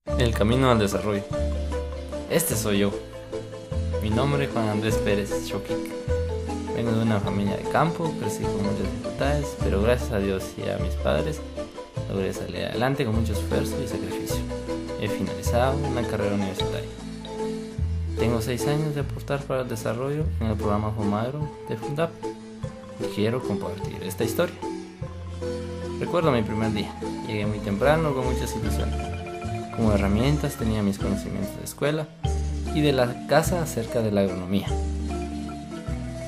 El camino al desarrollo. Este soy yo. Mi nombre es Juan Andrés Pérez Choquic. Vengo de una familia de campo, crecí con muchas dificultades, pero gracias a Dios y a mis padres logré salir adelante con mucho esfuerzo y sacrificio. He finalizado una carrera universitaria. Tengo 6 años de aportar para el desarrollo en el programa FOMAGRO de Fundap y quiero compartir esta historia. Recuerdo mi primer día. Llegué muy temprano con muchas ilusiones. Como herramientas tenía mis conocimientos de escuela y de la casa acerca de la agronomía.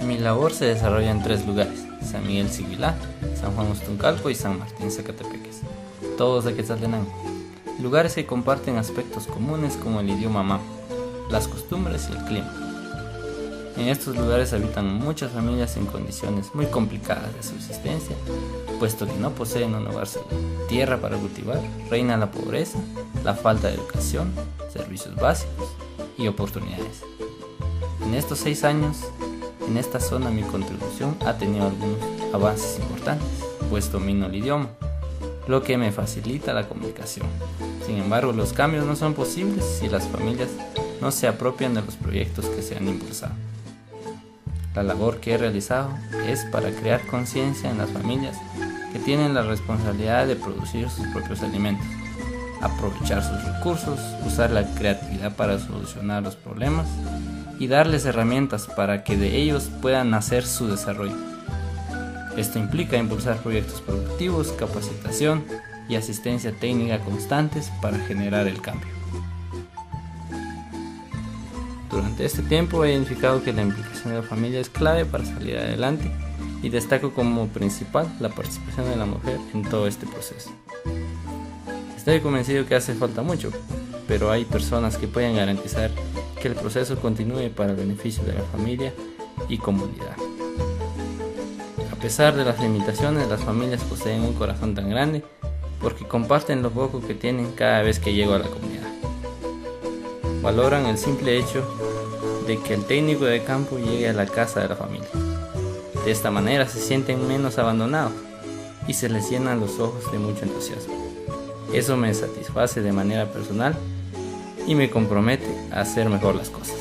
Mi labor se desarrolla en 3 lugares: San Miguel Siguilá, San Juan Ostuncalco y San Martín Zacatepeques, todos de Quetzaltenango. Lugares que comparten aspectos comunes como el idioma mama, las costumbres y el clima. En estos lugares habitan muchas familias en condiciones muy complicadas de subsistencia, puesto que no poseen un hogar seguro, tierra para cultivar, reina la pobreza, la falta de educación, servicios básicos y oportunidades. En estos 6 años, en esta zona mi contribución ha tenido algunos avances importantes, pues domino el idioma, lo que me facilita la comunicación. Sin embargo, los cambios no son posibles si las familias no se apropian de los proyectos que se han impulsado. La labor que he realizado es para crear conciencia en las familias que tienen la responsabilidad de producir sus propios alimentos, aprovechar sus recursos, usar la creatividad para solucionar los problemas y darles herramientas para que de ellos puedan nacer su desarrollo. Esto implica impulsar proyectos productivos, capacitación y asistencia técnica constantes para generar el cambio. Durante este tiempo he identificado que la implicación de la familia es clave para salir adelante y destaco como principal la participación de la mujer en todo este proceso. Estoy convencido que hace falta mucho, pero hay personas que pueden garantizar que el proceso continúe para el beneficio de la familia y comunidad. A pesar de las limitaciones, las familias poseen un corazón tan grande porque comparten lo poco que tienen cada vez que llego a la comunidad. Valoran el simple hecho de que el técnico de campo llegue a la casa de la familia. De esta manera se sienten menos abandonados y se les llenan los ojos de mucho entusiasmo. Eso me satisface de manera personal y me compromete a hacer mejor las cosas.